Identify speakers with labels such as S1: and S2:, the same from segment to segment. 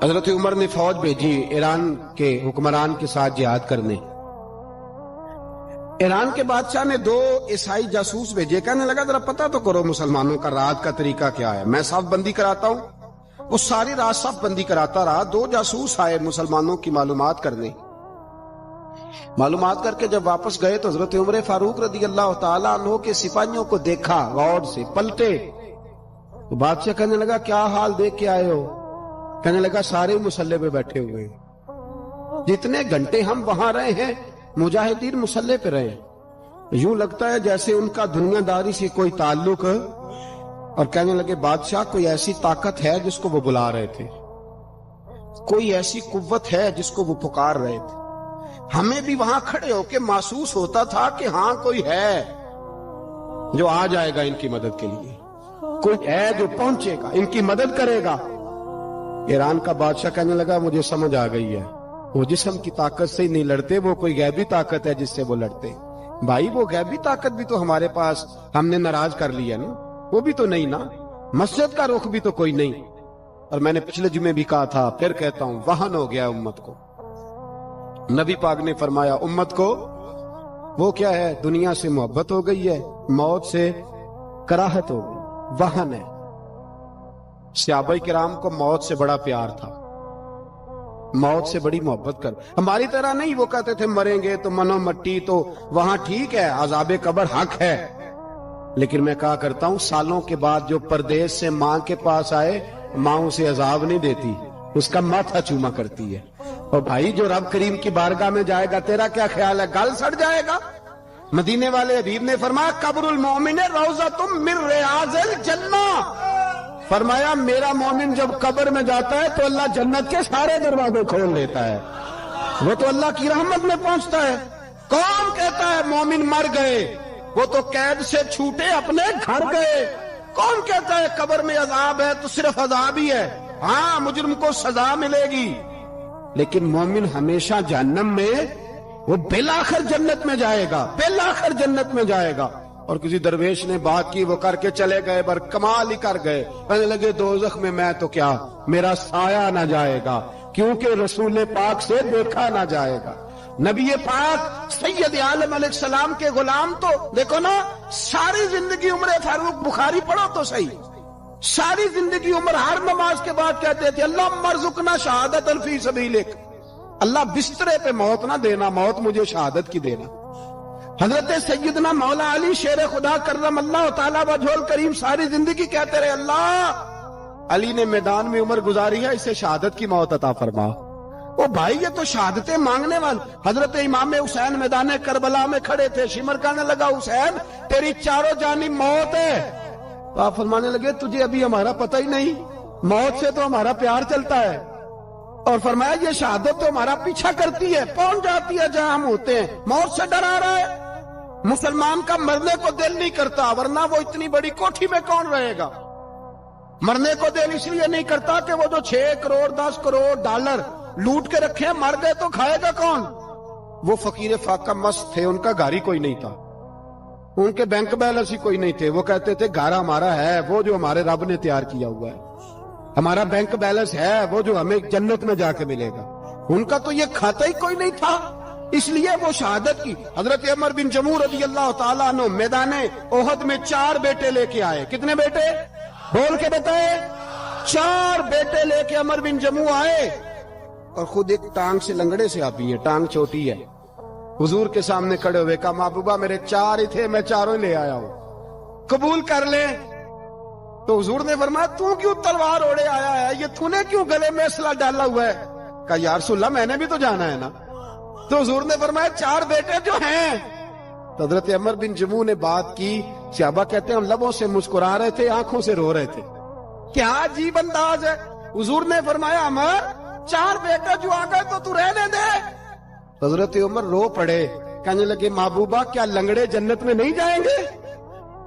S1: حضرت عمر نے فوج بھیجی ایران کے حکمران کے ساتھ جہاد کرنے۔ ایران کے بادشاہ نے 2 عیسائی جاسوس بھیجے، کہنے لگا ذرا پتہ تو کرو مسلمانوں کا رات کا طریقہ کیا ہے، میں صف بندی کراتا ہوں۔ وہ ساری رات صف بندی کراتا رہا، 2 جاسوس آئے مسلمانوں کی معلومات کرنے۔ معلومات کر کے جب واپس گئے تو حضرت عمر فاروق رضی اللہ تعالیٰ عنہ کے سپاہیوں کو دیکھا، غور سے پلٹے۔ تو بادشاہ کہنے لگا کیا حال دیکھ کے آئے ہو؟ کہنے لگا سارے مسلح پہ بیٹھے ہوئے ہیں، جتنے گھنٹے ہم وہاں رہے ہیں مجاہدین مسلح پہ رہے ہیں، یوں لگتا ہے جیسے ان کا دنیا داری سے کوئی تعلق۔ اور کہنے لگے بادشاہ کوئی ایسی طاقت ہے جس کو وہ بلا رہے تھے، کوئی ایسی قوت ہے جس کو وہ پکار رہے تھے، ہمیں بھی وہاں کھڑے ہو کے محسوس ہوتا تھا کہ ہاں کوئی ہے جو آ جائے گا ان کی مدد کے لیے، کوئی ہے جو پہنچے گا ان کی مدد کرے گا۔ ایران کا بادشاہ کہنے لگا مجھے سمجھ آ گئی ہے، وہ جسم کی طاقت سے ہی نہیں لڑتے، وہ کوئی غیبی طاقت ہے جس سے وہ لڑتے۔ بھائی وہ غیبی طاقت بھی تو ہمارے پاس ہم نے ناراض کر لیا نا، وہ بھی تو نہیں نا، مسجد کا رخ بھی تو کوئی نہیں۔ اور میں نے پچھلے جمعے بھی کہا تھا، پھر کہتا ہوں، وہن ہو گیا امت کو۔ نبی پاک نے فرمایا امت کو وہ کیا ہے، دنیا سے محبت ہو گئی ہے، موت سے کراہت ہو گئی، وہن ہے۔ صحابہ کرام کو موت سے بڑا پیار تھا، موت سے بڑی محبت کر، ہماری طرح نہیں، وہ کہتے تھے مریں گے تو منو مٹی، تو وہاں ٹھیک ہے عذاب قبر حق ہے، لیکن میں کہا کرتا ہوں سالوں کے بعد جو پردیس سے ماں کے پاس آئے، ماں اسے عذاب نہیں دیتی، اس کا ماتھا چوما کرتی ہے۔ اور بھائی جو رب کریم کی بارگاہ میں جائے گا تیرا کیا خیال ہے، گل سڑ جائے گا؟ مدینے والے حبیب نے فرمایا قبر المومن روضۃ من ریاض الجنہ، فرمایا میرا مومن جب قبر میں جاتا ہے تو اللہ جنت کے سارے دروازے کھول لیتا ہے، وہ تو اللہ کی رحمت میں پہنچتا ہے۔ کون کہتا ہے مومن مر گئے، وہ تو قید سے چھوٹے اپنے گھر گئے۔ کون کہتا ہے قبر میں عذاب ہے تو صرف عذاب ہی ہے، ہاں مجرم کو سزا ملے گی، لیکن مومن ہمیشہ جہنم میں، وہ بالآخر جنت میں جائے گا، بالآخر جنت میں جائے گا۔ اور کسی درویش نے بات کی، وہ کر کے چلے گئے، بر کمال ہی کر گئے، کہنے لگے دوزخ میں میں تو کیا، میرا سایہ نہ جائے گا، کیونکہ رسول پاک سے دیکھا نہ جائے گا۔ نبی پاک سید عالم علیہ السلام کے غلام تو دیکھو نا، ساری زندگی عمر فاروق بخاری پڑھو تو صحیح، ساری زندگی عمر ہر نماز کے بعد کہتے تھے اللہم ارزقنا شہادت فی سبیلک، اللہ بسترے پہ موت نہ دینا، موت مجھے شہادت کی دینا۔ حضرت سیدنا مولا علی شیر خدا کرم اللہ تعالیٰ وجہ الکریم ساری زندگی کہتے رہے اللہ علی نے میدان میں عمر گزاری ہے، اسے شہادت کی موت عطا فرما۔ وہ بھائی یہ تو شہادتیں مانگنے والے۔ حضرت امام حسین میدان کربلا میں کھڑے تھے، شمر کہنے لگا حسین تیری چاروں جانب موت ہے، تو آپ فرمانے لگے تجھے ابھی ہمارا پتہ ہی نہیں، موت سے تو ہمارا پیار چلتا ہے، اور فرمایا یہ شہادت تو ہمارا پیچھا کرتی ہے، پہنچ جاتی ہے جہاں ہم ہوتے ہیں، موت سے ڈرا رہا ہے۔ مسلمان کا مرنے کو دل نہیں کرتا، ورنہ وہ اتنی بڑی کوٹھی میں کون رہے گا؟ مرنے کو دل اس لیے نہیں کرتا کہ وہ جو 6 کروڑ 10 کروڑ ڈالر لوٹ کے رکھے، مر گئے تو کھائے گا کون؟ وہ فقیر فاقہ مست تھے، ان کا گھر ہی کوئی نہیں تھا، ان کے بینک بیلنس ہی کوئی نہیں تھے، وہ کہتے تھے گھر ہمارا ہے وہ جو ہمارے رب نے تیار کیا ہوا ہے، ہمارا بینک بیلنس ہے وہ جو ہمیں جنت میں جا کے ملے گا۔ ان کا تو یہ کھاتا ہی کوئی نہیں تھا، اس لیے وہ شہادت کی۔ حضرت عمر بن جموع رضی اللہ تعالیٰ عنہ میدان احد میں 4 بیٹے لے کے آئے۔ کتنے بیٹے؟ بول کے بتائے۔ 4 بیٹے لے کے عمر بن جموع آئے، اور خود ایک ٹانگ سے لنگڑے سے آپی ہے، ٹانگ چھوٹی ہے، حضور کے سامنے کھڑے ہوئے کہا محبوبہ میرے 4 ہی تھے، میں 4 لے آیا ہوں، قبول کر لیں۔ تو حضور نے فرمایا تو کیوں تلوار اوڑے آیا ہے، یہ تو نے کیوں گلے میں اسلحہ ڈالا ہوا ہے؟ کہا یا رسول اللہ میں نے بھی تو جانا ہے نا۔ تو حضور نے فرمایا 4 بیٹے جو ہیں۔ تو حضرت عمر بن جموع نے بات کی، صحابہ کہتے ہیں ہم لبوں سے مسکرا رہے تھے، آنکھوں سے رو رہے تھے، کیا عجیب انداز ہے۔ حضور نے فرمایا عمر 4 بیٹے جو آ گئے تو تو رہنے دے۔ حضرت عمر رو پڑے، کہنے لگے محبوبہ کیا لنگڑے جنت میں نہیں جائیں گے؟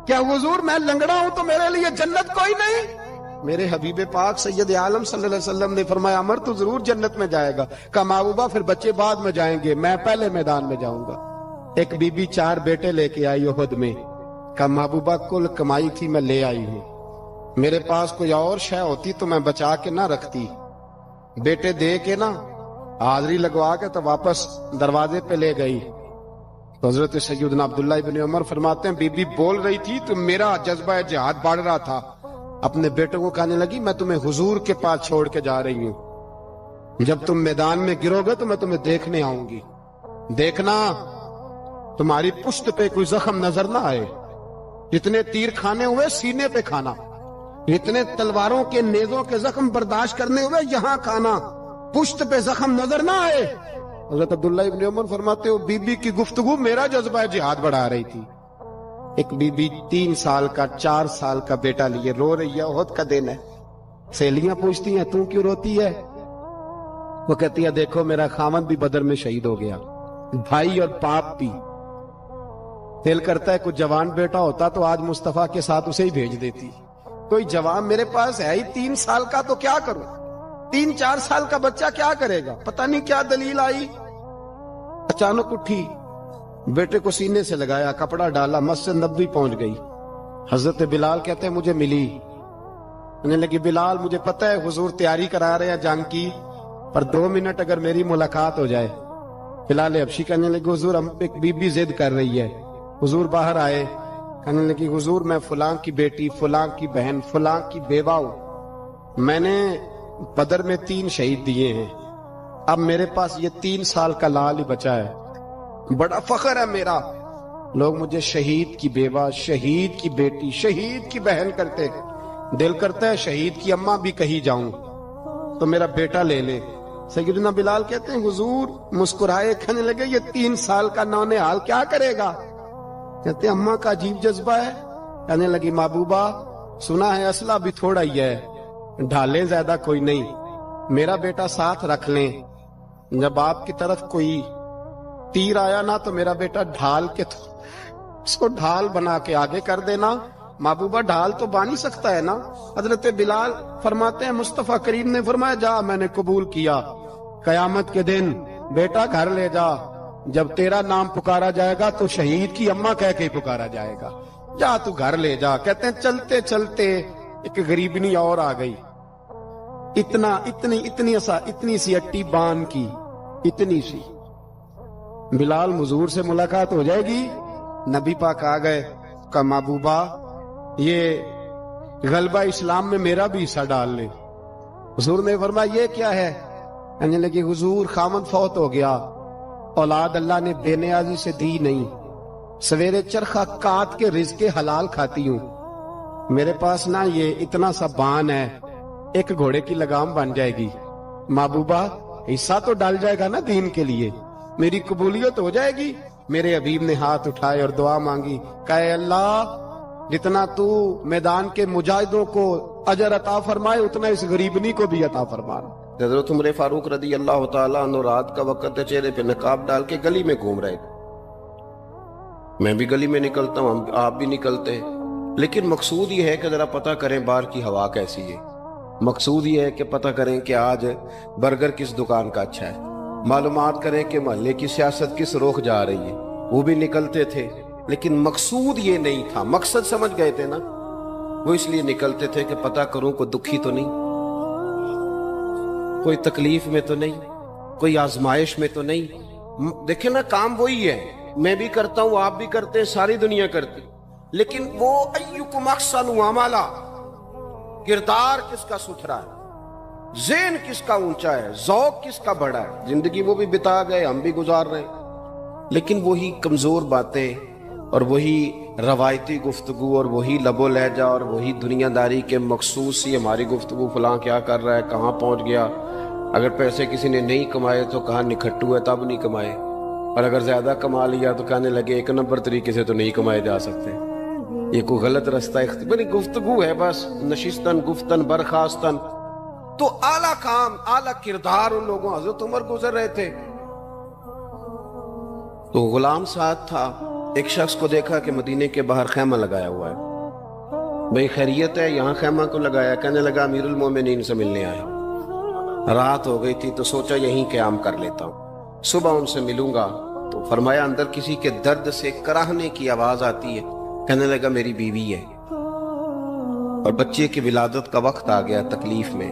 S1: کیا حضور میں لنگڑا ہوں تو میرے لیے جنت کوئی نہیں؟ میرے حبیب پاک سید عالم صلی اللہ علیہ وسلم نے فرمایا عمر تو ضرور جنت میں جائے گا۔ کہا محبوبہ پھر بچے بعد میں جائیں گے، میں پہلے میدان میں جاؤں گا۔ ایک بی بی 4 بیٹے لے کے آئی احد میں، کہا محبوبہ کل کمائی تھی میں لے آئی ہوں، میرے پاس کوئی اور شے ہوتی تو میں بچا کے نہ رکھتی، بیٹے دے کے نا حاضری لگوا کے تو واپس دروازے پہ لے گئی تو حضرت سیدنا عبداللہ ابن عمر فرماتے ہیں بی بی بول رہی تھی تو میرا جذبہ جہاد بڑھ رہا تھا، اپنے بیٹوں کو کہنے لگی میں تمہیں حضور کے پاس چھوڑ کے جا رہی ہوں، جب تم میدان میں گرو گے تو میں تمہیں دیکھنے آؤں گی، دیکھنا تمہاری پشت پہ کوئی زخم نظر نہ آئے، جتنے تیر کھانے ہوئے سینے پہ کھانا، اتنے تلواروں کے نیزوں کے زخم برداشت کرنے ہوئے یہاں کھانا، پشت پہ زخم نظر نہ آئے۔ حضرت عبداللہ ابن عمر فرماتے ہو بی بی کی گفتگو میرا جذبہ جہاد بڑھا رہی تھی۔ ایک بی بی 3 سال کا 4 سال کا بیٹا لیے رو رہی ہے، احد کا دن ہے، سہیلیاں پوچھتی ہیں تو کیوں روتی ہے؟ وہ کہتی ہے دیکھو میرا خاوند بھی بدر میں شہید ہو گیا، بھائی اور باپ بھی، دل کرتا ہے کوئی جوان بیٹا ہوتا تو آج مصطفیٰ کے ساتھ اسے ہی بھیج دیتی، کوئی جوان میرے پاس ہے ہی 3 سال کا تو کیا کروں، 3-4 سال کا بچہ کیا کرے گا؟ پتہ نہیں کیا دلیل آئی، اچانک اٹھی، بیٹے کو سینے سے لگایا، کپڑا ڈالا، مسجد نبوی پہنچ گئی۔ حضرت بلال کہتے ہیں مجھے ملی، کہنے لگی بلال مجھے پتہ ہے حضور تیاری کرا رہے ہیں جنگ کی، پر 2 منٹ اگر میری ملاقات ہو جائے۔ بلال حبشی کہنے لگے حضور ہم ایک بی بی ضد کر رہی ہے۔ حضور باہر آئے، کہنے لگی حضور میں فلاں کی بیٹی، فلاں کی بہن، فلاں کی بیوہ ہوں، میں نے بدر میں 3 شہید دیے ہیں، اب میرے پاس یہ 3 سال کا لال ہی بچا ہے، بڑا فخر ہے میرا، لوگ مجھے شہید کی بیوہ، شہید کی بیٹی، شہید کی بہن کرتے، دل کرتا ہے شہید کی اماں بھی کہیں جاؤں تو میرا بیٹا لے لے۔ سیدنا بلال کہتے ہیں حضور مسکرائے، کہنے لگے یہ 3 سال کا نونہال کیا کرے گا؟ کہتے ہیں اماں کا عجیب جذبہ ہے۔ کہنے لگی محبوبہ سنا ہے اسلحہ بھی تھوڑا ہی ہے، ڈھالیں زیادہ کوئی نہیں، میرا بیٹا ساتھ رکھ لیں، جب آپ کی طرف کوئی تیر آیا نا تو میرا بیٹا ڈھال کے اس کو ڈھال بنا کے آگے کر دینا۔ محبوبہ ڈھال تو بانی سکتا ہے نا۔ حضرت بلال فرماتے ہیں مصطفیٰ کریم نے فرمایا جا میں نے قبول کیا، قیامت کے دن بیٹا گھر لے جا، جب تیرا نام پکارا جائے گا تو شہید کی اماں کہہ کے پکارا جائے گا، جا تو گھر لے جا۔ کہتے ہیں چلتے چلتے ایک غریبنی اور آ گئی، اتنی سی اٹی بان کی، اتنی سی، بلال حضور سے ملاقات ہو جائے گی۔ نبی پاک آ گئے، کہا محبوبہ یہ غلبہ اسلام میں میرا بھی حصہ ڈال لے۔ حضور نے فرمایا یہ کیا ہے؟ کہنے لگے حضور خامد فوت ہو گیا، اولاد اللہ نے بے نیازی سے دی نہیں، سویرے چرخہ کاٹ کے رزق حلال کھاتی ہوں، میرے پاس نا یہ اتنا سا بان ہے، ایک گھوڑے کی لگام بن جائے گی، محبوبہ حصہ تو ڈال جائے گا نا دین کے لیے، میری قبولیت ہو جائے گی۔ میرے حبیب نے ہاتھ اٹھائے اور دعا مانگی، کہے اللہ جتنا تو میدان کے مجاہدوں کو اجر عطا فرمائے اتنا اس غریبنی کو بھی عطا فرما۔
S2: حضرت عمر فاروق رضی اللہ تعالیٰ عنہ رات کا وقت چہرے پہ نقاب ڈال کے گلی میں گھوم رہے تھے، میں بھی گلی میں نکلتا ہوں، آپ بھی نکلتے ہیں، لیکن مقصود یہ ہے کہ ذرا پتہ کریں باہر کی ہوا کیسی ہے، مقصود یہ ہے کہ پتہ کریں کہ آج برگر کس دکان کا اچھا ہے، معلومات کریں کہ محلے کی سیاست کس رخ جا رہی ہے۔ وہ بھی نکلتے تھے لیکن مقصود یہ نہیں تھا، مقصد سمجھ گئے تھے نا، وہ اس لیے نکلتے تھے کہ پتہ کروں کوئی دکھی تو نہیں، کوئی تکلیف میں تو نہیں، کوئی آزمائش میں تو نہیں۔ دیکھیں نا کام وہی ہے، میں بھی کرتا ہوں، آپ بھی کرتے ہیں، ساری دنیا کرتی، لیکن وہ ایکم احسن عملا، کردار کس کا ستھرا ہے، ذہن کس کا اونچا ہے، ذوق کس کا بڑا ہے۔ زندگی وہ بھی بتا گئے، ہم بھی گزار رہے ہیں، لیکن وہی کمزور باتیں اور وہی روایتی گفتگو اور وہی لب و لہجہ اور وہی دنیا داری کے مخصوص سی ہماری گفتگو، فلاں کیا کر رہا ہے، کہاں پہنچ گیا، اگر پیسے کسی نے نہیں کمائے تو کہاں نکھٹو ہے تب نہیں کمائے، اور اگر زیادہ کما لیا تو کہنے لگے 1 نمبر طریقے سے تو نہیں کمائے جا سکتے، یہ کوئی غلط رستہ بڑی گفتگو ہے، بس نشستن گفتن برخاستن۔ تو اعلیٰ کام، اعلیٰ کردار ان لوگوں، حضرت عمر گزر رہے تھے تو غلام ساتھ تھا، ایک شخص کو دیکھا کہ مدینے کے باہر خیمہ لگایا ہوا ہے، بھئی خیریت ہے، یہاں خیمہ کو لگایا؟ کہنے لگا امیر المومنین سے ملنے آیا، رات ہو گئی تھی تو سوچا یہیں قیام کر لیتا ہوں، صبح ان سے ملوں گا۔ تو فرمایا اندر کسی کے درد سے کراہنے کی آواز آتی ہے، کہنے لگا میری بیوی ہے اور بچے کی ولادت کا وقت آ گیا، تکلیف میں،